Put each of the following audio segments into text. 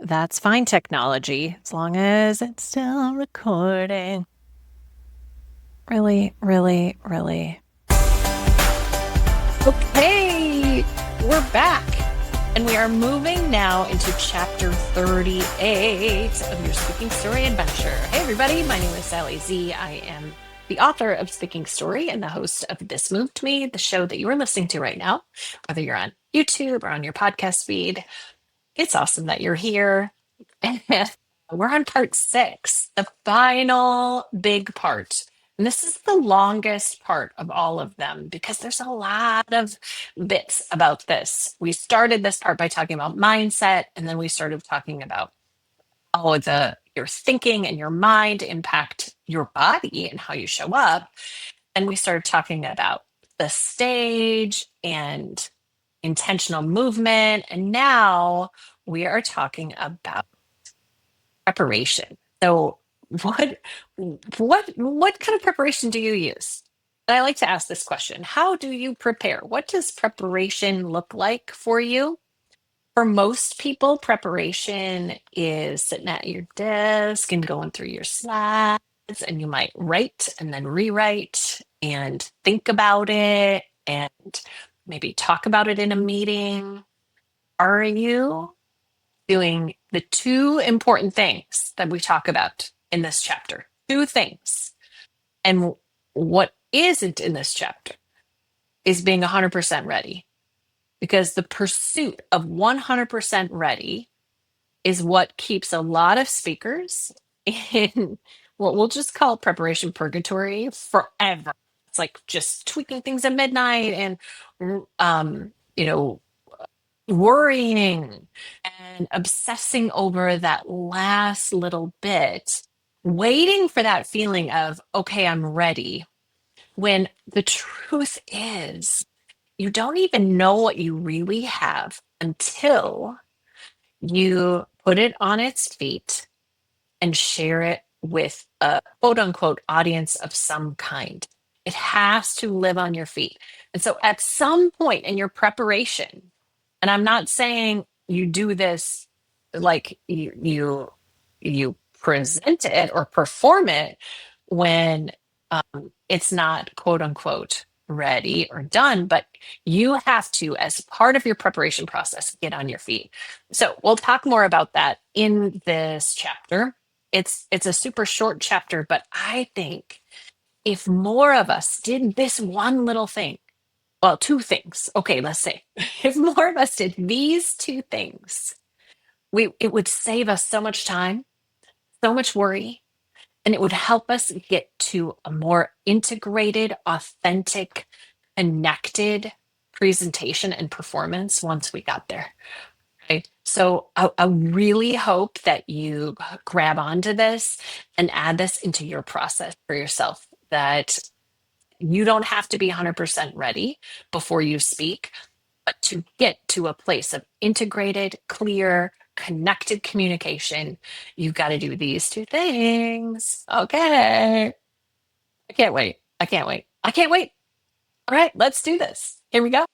that's fine, technology, as long as it's still recording. Really, really, really. Okay, we're back. And we are moving now into chapter 38 of your Speaking Story adventure. Hey, everybody. My name is Sally Z. I am the author of Speaking Story and the host of This Moved Me, the show that you are listening to right now, whether you're on YouTube or on your podcast feed. It's awesome that you're here. We're on part 6, the final big part. And this is the longest part of all of them because there's a lot of bits about this. We started this part by talking about mindset, and then we started talking about how your thinking and your mind impact your body and how you show up. And we started talking about the stage and intentional movement. And now we are talking about preparation. So what kind of preparation do you use? I like to ask this question. How do you prepare? What does preparation look like for you? For most people, preparation is sitting at your desk and going through your slides, and you might write and then rewrite and think about it and maybe talk about it in a meeting. Are you doing the 2 important things that we talk about in this chapter? 2 things. And what isn't in this chapter is being 100% ready, because the pursuit of 100% ready is what keeps a lot of speakers in what we'll just call preparation purgatory forever. It's like just tweaking things at midnight and, you know, worrying and obsessing over that last little bit, waiting for that feeling of, okay, I'm ready. When the truth is, you don't even know what you really have until you put it on its feet and share it with a quote unquote audience of some kind. It has to live on your feet. And so at some point in your preparation, and I'm not saying you do this like you present it or perform it when it's not quote unquote ready or done, but you have to, as part of your preparation process, get on your feet. So we'll talk more about that in this chapter. It's a super short chapter, but I think if more of us did this one little thing, well, 2 things. Okay, let's say if more of us did these 2 things, it would save us so much time, so much worry, and it would help us get to a more integrated, authentic, connected presentation and performance once we got there. Right? So I really hope that you grab onto this and add this into your process for yourself, that you don't have to be 100% ready before you speak, but to get to a place of integrated, clear, connected communication, you've got to do these 2 things. Okay. I can't wait. I can't wait. I can't wait. All right, let's do this. Here we go.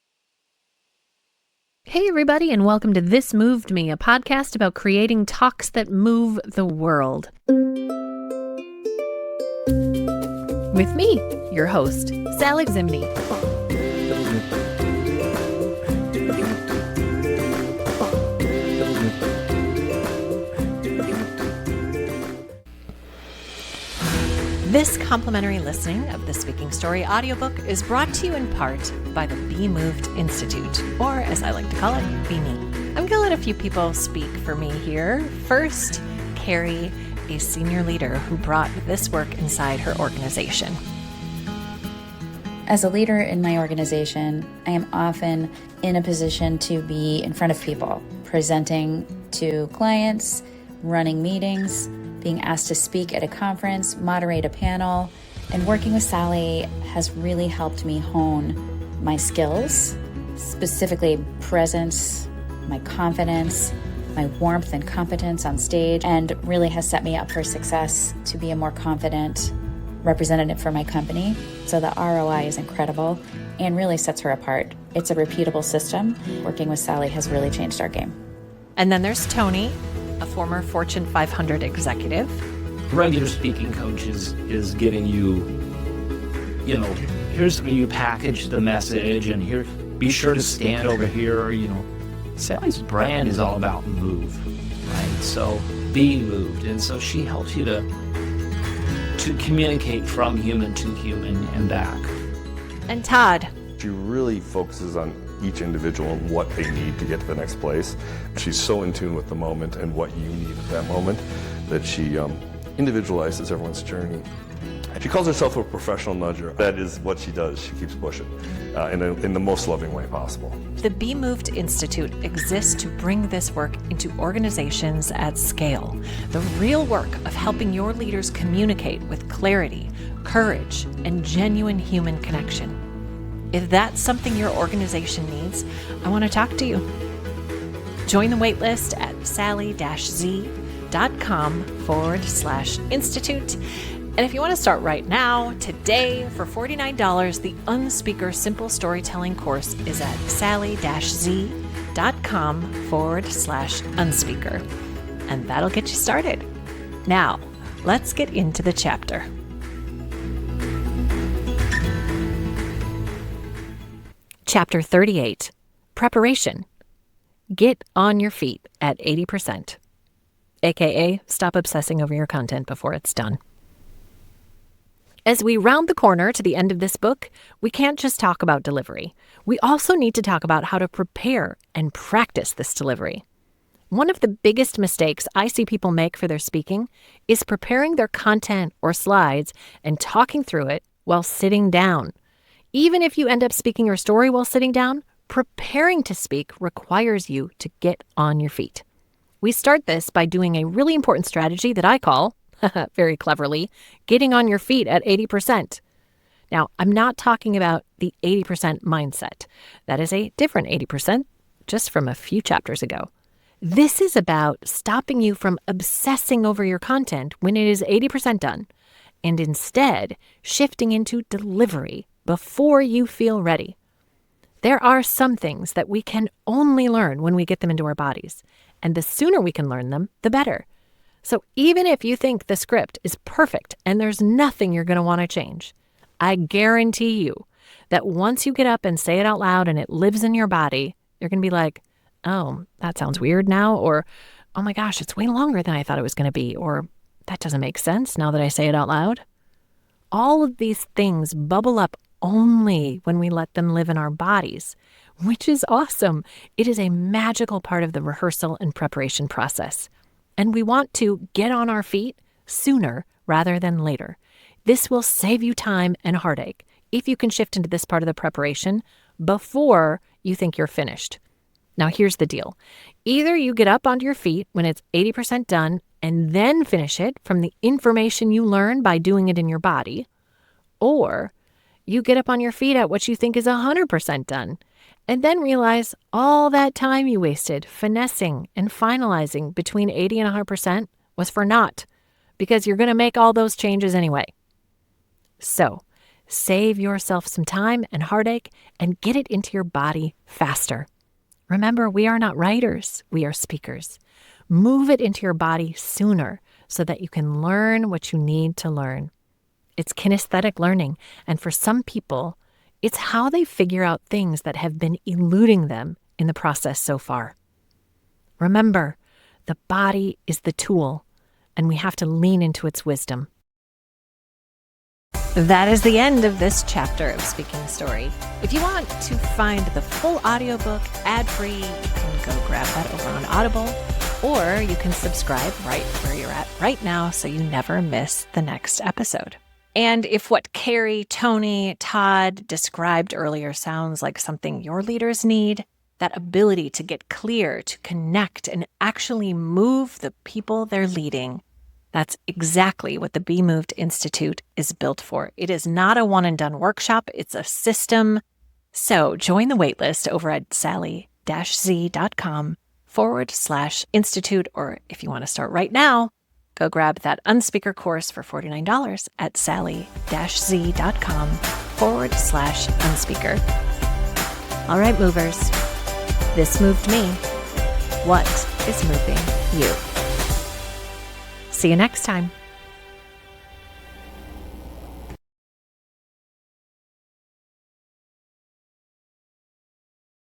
Hey, everybody, and welcome to This Moved Me, a podcast about creating talks that move the world. With me, your host, Sally Zimney. This complimentary listening of the Speaking Story audiobook is brought to you in part by the Be Moved Institute, or as I like to call it, Be Me. I'm going to let a few people speak for me here. First, Carrie, a senior leader who brought this work inside her organization. As a leader in my organization, I am often in a position to be in front of people, presenting to clients, running meetings, being asked to speak at a conference, moderate a panel, and working with Sally has really helped me hone my skills, specifically presence, my confidence, my warmth and competence on stage, and really has set me up for success to be a more confident representative for my company. So the ROI is incredible and really sets her apart. It's a repeatable system. Working with Sally has really changed our game. And then there's Tony, a former Fortune 500 executive. Regular speaking coach is getting you, here's how you package the message, and here, be sure to stand over here, Sally's brand is all about move, right? So being moved. And so she helps you to communicate from human to human and back. And Todd. She really focuses on each individual and what they need to get to the next place. She's so in tune with the moment and what you need at that moment that she individualizes everyone's journey. She calls herself a professional nudger. That is what she does. She keeps pushing in the most loving way possible. The Be Moved Institute exists to bring this work into organizations at scale. The real work of helping your leaders communicate with clarity, courage, and genuine human connection. If that's something your organization needs, I want to talk to you. Join the waitlist at sally-z.com/institute. And if you want to start right now, today, for $49, the Unspeaker Simple Storytelling course is at sally-z.com/unspeaker. And that'll get you started. Now, let's get into the chapter. Chapter 38, Preparation. Get on your feet at 80%. AKA, stop obsessing over your content before it's done. As we round the corner to the end of this book, we can't just talk about delivery. We also need to talk about how to prepare and practice this delivery. One of the biggest mistakes I see people make for their speaking is preparing their content or slides and talking through it while sitting down. Even if you end up speaking your story while sitting down, preparing to speak requires you to get on your feet. We start this by doing a really important strategy that I call, very cleverly, getting on your feet at 80%. Now, I'm not talking about the 80% mindset. That is a different 80%, just from a few chapters ago. This is about stopping you from obsessing over your content when it is 80% done, and instead shifting into delivery before you feel ready. There are some things that we can only learn when we get them into our bodies, and the sooner we can learn them, the better. So even if you think the script is perfect and there's nothing you're going to want to change, I guarantee you that once you get up and say it out loud and it lives in your body, you're going to be like, oh, that sounds weird now, or, oh my gosh, it's way longer than I thought it was going to be, or that doesn't make sense now that I say it out loud. All of these things bubble up only when we let them live in our bodies, which is awesome. It is a magical part of the rehearsal and preparation process. And we want to get on our feet sooner rather than later. This will save you time and heartache if you can shift into this part of the preparation before you think you're finished. Now, here's the deal. Either you get up onto your feet when it's 80% done and then finish it from the information you learn by doing it in your body, or you get up on your feet at what you think is 100% done and then realize all that time you wasted finessing and finalizing between 80 and 100% was for naught, because you're going to make all those changes anyway. So, save yourself some time and heartache and get it into your body faster. Remember, we are not writers, we are speakers. Move it into your body sooner so that you can learn what you need to learn. It's kinesthetic learning, and for some people, it's how they figure out things that have been eluding them in the process so far. Remember, the body is the tool, and we have to lean into its wisdom. That is the end of this chapter of Speaking the Story. If you want to find the full audiobook ad-free, you can go grab that over on Audible, or you can subscribe right where you're at right now so you never miss the next episode. And if what Carrie, Tony, Todd described earlier sounds like something your leaders need, that ability to get clear, to connect, and actually move the people they're leading, that's exactly what the Be Moved Institute is built for. It is not a one-and-done workshop. It's a system. So join the waitlist over at sally-z.com/institute, or if you want to start right now, go grab that Unspeaker course for $49 at sally-z.com/unspeaker. All right, movers. This moved me. What is moving you? See you next time.